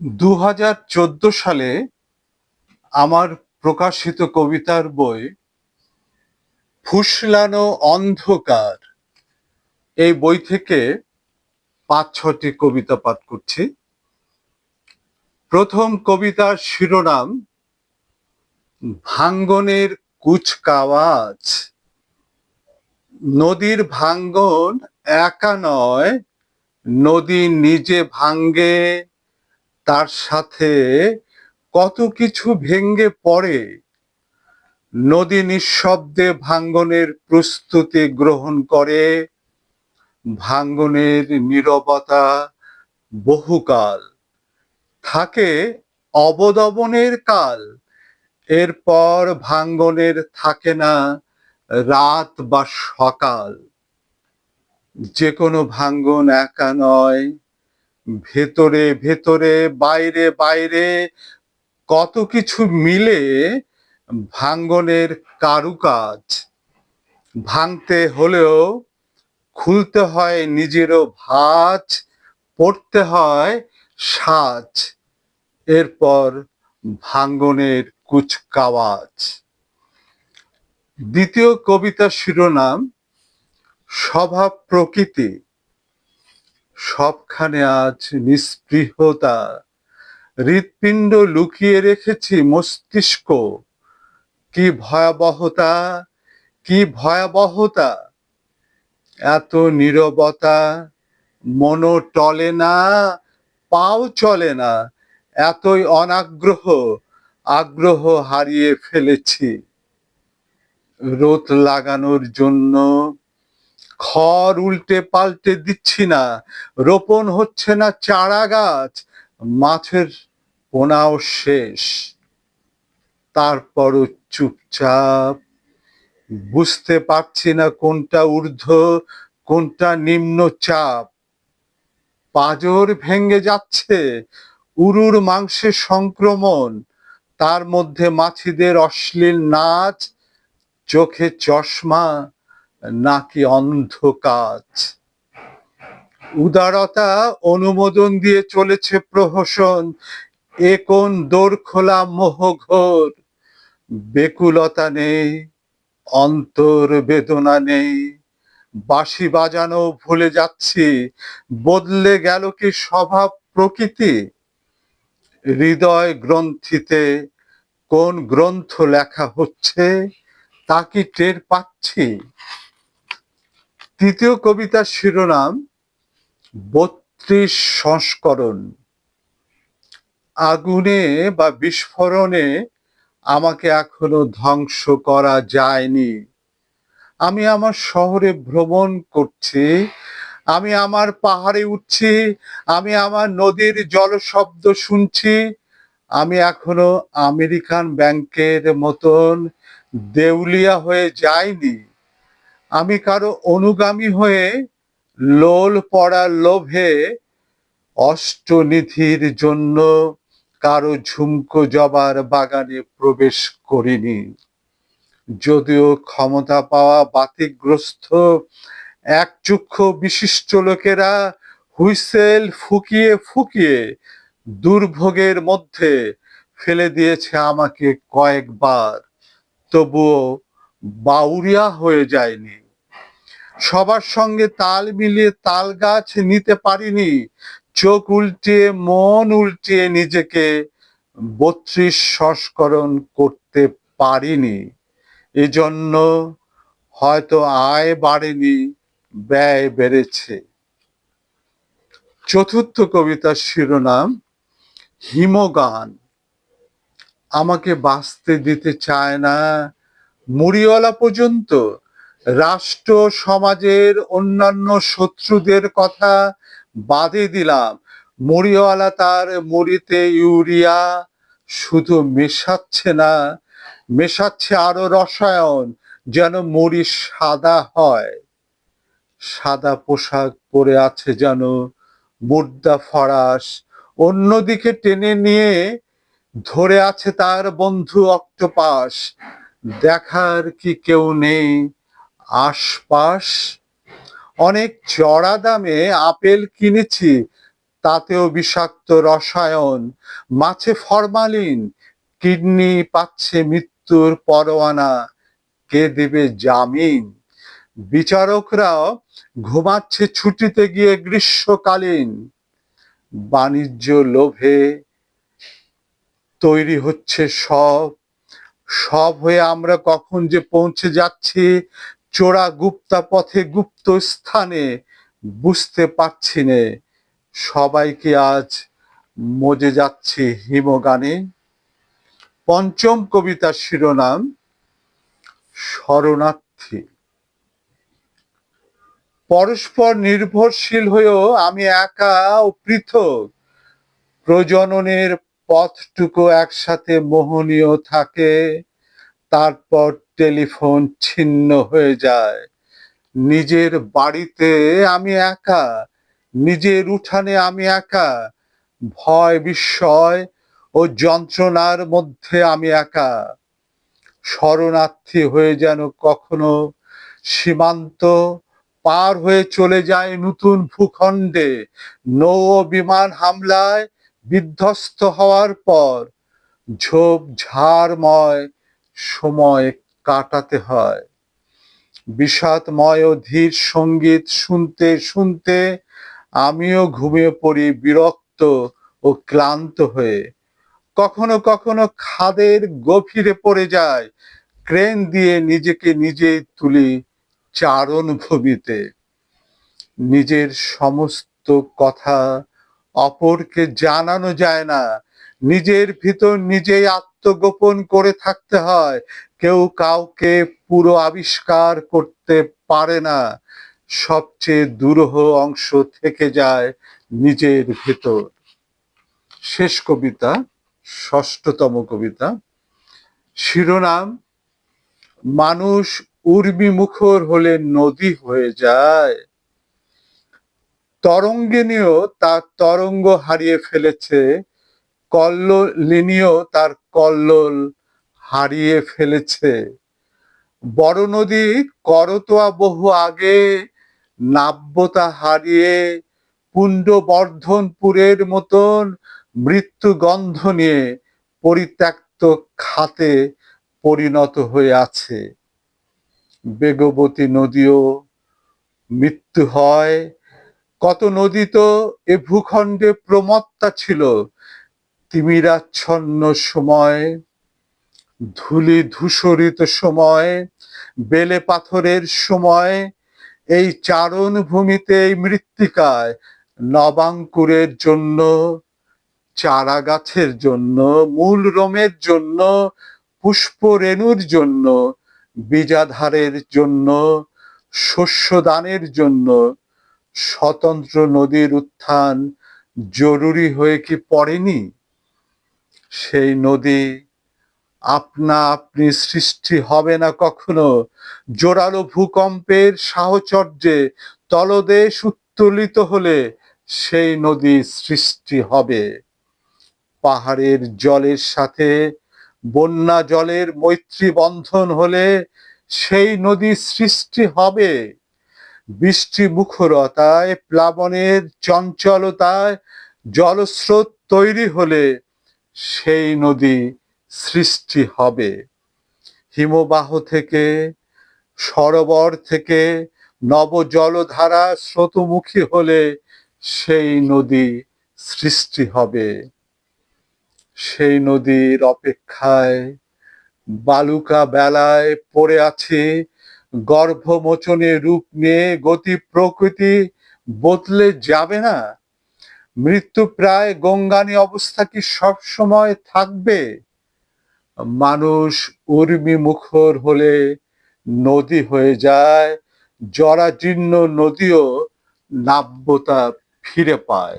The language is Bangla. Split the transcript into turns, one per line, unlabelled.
2014 সালে আমার প্রকাশিত কবিতার বই ফুসলানো অন্ধকার এই বই থেকে 5-6টি কবিতা পাঠ করছি। প্রথম কবিতার শিরোনাম ভাঙ্গনের কুচকাওয়াজ। নদীর ভাঙ্গন একা নয়, নদী নিজে ভাঙ্গে, তার সাথে কত কিছু ভেঙ্গে পড়ে। নদী নিঃশব্দে ভাঙ্গনের প্রস্তুতি গ্রহণ করে, ভাঙ্গনের নীরবতা বহুকাল থাকে, অবদমনের কাল। এরপর ভাঙ্গনের থাকে না রাত বা সকাল। যে কোনো ভাঙ্গন একা নয়, ভেতরে ভেতরে বাইরে বাইরে কত কিছু মিলে ভাঙ্গনের কারুকাজ। ভাঙতে হলেও খুলতে হয় নিজেরও ভাঁজ, পড়তে হয় সাজ। এরপর ভাঙ্গনের কুচকাওয়াজ। দ্বিতীয় কবিতার শিরোনাম স্বভাব প্রকৃতি। সবখানে আজ নিস্পৃহতা, হৃৎপিণ্ড লুকিয়ে রেখেছি মস্তিষ্ক। কি ভয়াবহতা, কি ভয়াবহতা! এত নীরবতা, মনও টলে না, পাও চলে না। এতই অনাগ্রহ, আগ্রহ হারিয়ে ফেলেছি। রোদ লাগানোর জন্য খড় উল্টে পাল্টে দিচ্ছি না, রোপণ হচ্ছে না চারা গাছ, মাছের পোনাও শেষ। তারপরও চুপচাপ, বুঝতে পারছি না কোনটা ঊর্ধ্ব কোনটা নিম্ন চাপ। পাঁজর ভেঙে যাচ্ছে, উরুর মাংসে সংক্রমণ, তার মধ্যে মাছিদের অশ্লীল নাচ। চোখে চশমা নাকি অন্ধকার। উদারতা অনুমোদন দিয়ে চলেছে প্রহসন, এ কোন দোর খোলা মোহঘোর। বেকুলতা নেই, অন্তর বেদনা নেই, বাঁশি বাজানো ভুলে যাচ্ছি। বদলে গেল কি স্বভাব প্রকৃতি? হৃদয় গ্রন্থিতে কোন গ্রন্থ লেখা হচ্ছে তা কি টের পাচ্ছি? তৃতীয় কবিতার শিরোনাম 32 সংস্করণ। আগুনে বা বিস্ফোরণে আমাকে এখনো ধ্বংস করা যায়নি। আমি আমার শহরে ভ্রমণ করছি, আমি আমার পাহাড়ে উঠছি, আমি আমার নদীর জলশব্দ শুনছি। আমি এখনো আমেরিকান ব্যাংকের মতন দেউলিয়া হয়ে যাইনি। আমি কারো অনুগামী হয়ে লোল পড়ার লোভে অষ্টনিধির জন্য কারো ঝুমকো জবার বাগানে প্রবেশ করিনি। যদিও ক্ষমতা পাওয়া বাতিগ্রস্ত একচক্ষু বিশিষ্ট লোকেরা হুইসেল ফুকিয়ে ফুকিয়ে দুর্ভোগের মধ্যে ফেলে দিয়েছে আমাকে কয়েকবার, তবুও বাউরিয়া হয়ে যায়নি। সবার সঙ্গে তাল মিলিয়ে তাল গাছ নিতে পারিনি। চোখ উল্টিয়ে মন উল্টিয়ে নিজেকে 32 সংস্করণ করতে পারিনি। এজন্য হয়তো আয় বাড়েনি, ব্যয় বেড়েছে। চতুর্থ কবিতার শিরোনাম হিমগান। আমাকে বাঁচতে দিতে চায় না মুড়িওয়ালা পর্যন্ত। রাষ্ট্র সমাজের অন্যান্য শত্রুদের কথা বাদে দিলাম, মুড়িওয়ালা তার মুড়িতে ইউরিয়া শুধু মেশাচ্ছে না, মেশাচ্ছে আরো রসায়ন, যেন মুড়ি সাদা হয়। সাদা পোশাক পরে আছে যেন মুর্দা ফরাস, অন্যদিকে টেনে নিয়ে ধরে আছে তার বন্ধু অক্টোপাস। দেখার কি কেউ নেই আশপাশ? অনেক চড়া দামে আপেল কিনেছি, তাতেও বিষাক্ত রসায়ন, মাছে ফরমালিন, কিডনি পাচ্ছে মৃত্যুর পরোয়ানা, কে দেবে জামিন? বিচারকরাও ঘুমাচ্ছে ছুটিতে গিয়ে গ্রীষ্মকালীন। বাণিজ্য লোভে তৈরি হচ্ছে সব, সব হয়ে আমরা কখন যে পৌঁছে যাচ্ছি চোরা গুপ্তা পথে গুপ্ত স্থানে, বুঝতে পারছি নে। সবাইকে আজ মজে যাচ্ছে হিমগানে। পঞ্চম কবিতার শিরোনাম শরণার্থী। পরস্পর নির্ভরশীল হয়েও আমি একা ও পৃথক, প্রজননের পথটুকু একসাথে মোহনীয় থাকে, তারপর টেলিফোন ছিন্ন হয়ে যায়। নিজের বাড়িতে আমি একা, নিজের উঠানে আমি একা, ভয় বিস্ময় ও যন্ত্রণার মধ্যে আমি একা। শরণার্থী হয়ে যেন কখনো সীমান্ত পার হয়ে চলে যায় নতুন ভূখণ্ডে, নৌ বিমান হামলায় বিধ্বস্ত হওয়ার পর ঝোপ ঝাড়ময় সময় কাটাতে হয়। বিষাদময় ও ধীর সঙ্গীত শুনতে শুনতে আমিও ঘুমিয়ে পড়ি বিরক্ত ও ক্লান্ত হয়ে। কখনো কখনো খাদের গভীরে পড়ে যায়, ক্রেন দিয়ে নিজেকে নিজেই তুলি চারণ ভূমিতে। নিজের সমস্ত কথা অপরকে জানানো যায় না, নিজের ভিতর নিজেই আত্মগোপন করে থাকতে হয়। কেউ কাউকে পুরো আবিষ্কার করতে পারে না, সবচেয়ে দুরূহ অংশ থেকে যায় নিজের ভেতর। শেষ কবিতা, ষষ্ঠতম কবিতা, শিরোনাম মানুষ উর্মি মুখর হলে নদী হয়ে যায়। তরঙ্গিনীও তার তরঙ্গ হারিয়ে ফেলেছে, কল্লোলিনীও তার কল্লোল হারিয়ে ফেলেছে। বড় নদী করতোয়া বহু আগে নাব্যতা হারিয়ে পুণ্ডবর্ধনপুরের মতন মৃত্যু গন্ধ নিয়ে পরিত্যক্ত খাতে পরিণত হয়ে আছে। বেগবতী নদীও মৃত্যু হয়। কত নদী তো এ ভূখণ্ডে প্রমত্তা ছিল, তিমিরাচ্ছন্ন সময়, ধূলি ধূসরিত সময়, বেলে পাথরের সময়, এই চারণ ভূমিতে এই মৃত্তিকায় নবাঙ্কুরের জন্য, চারা গাছের জন্য, মূল রোমের জন্য, পুষ্প রেণুর জন্য, বীজাধারের জন্য, শস্যদানের জন্য স্বতন্ত্র নদীর উত্থান জরুরি হয়ে কি পড়েনি? সেই নদী আপনা আপনি সৃষ্টি হবে না কখনো। জোরালো ভূকম্পের সাহচর্যে তলদেশ উত্তোলিত হলে সেই নদী সৃষ্টি হবে। পাহাড়ের জলের সাথে বন্যা জলের মৈত্রী বন্ধন হলে সেই নদী সৃষ্টি হবে। বৃষ্টি মুখরতায়, প্লাবনের চঞ্চলতায় জলস্রোত তৈরি হলে সেই নদী সৃষ্টি হবে। হিমবাহ থেকে, সরোবর থেকে নব জলধারা স্রোতমুখী হলে সেই নদী সৃষ্টি হবে। সেই নদীর অপেক্ষায় বালুকা বেলায় পড়ে আছে, গর্ভমোচনে রূপ নিয়ে গতি প্রকৃতি বদলে যাবে না। মৃত্যু প্রায় গঙ্গানি অবস্থা কি সব সময় থাকবে? মানুষ উর্মি মুখর হলে নদী হয়ে যায়, জরাজীর্ণ নদীও নাব্যতা ফিরে পায়।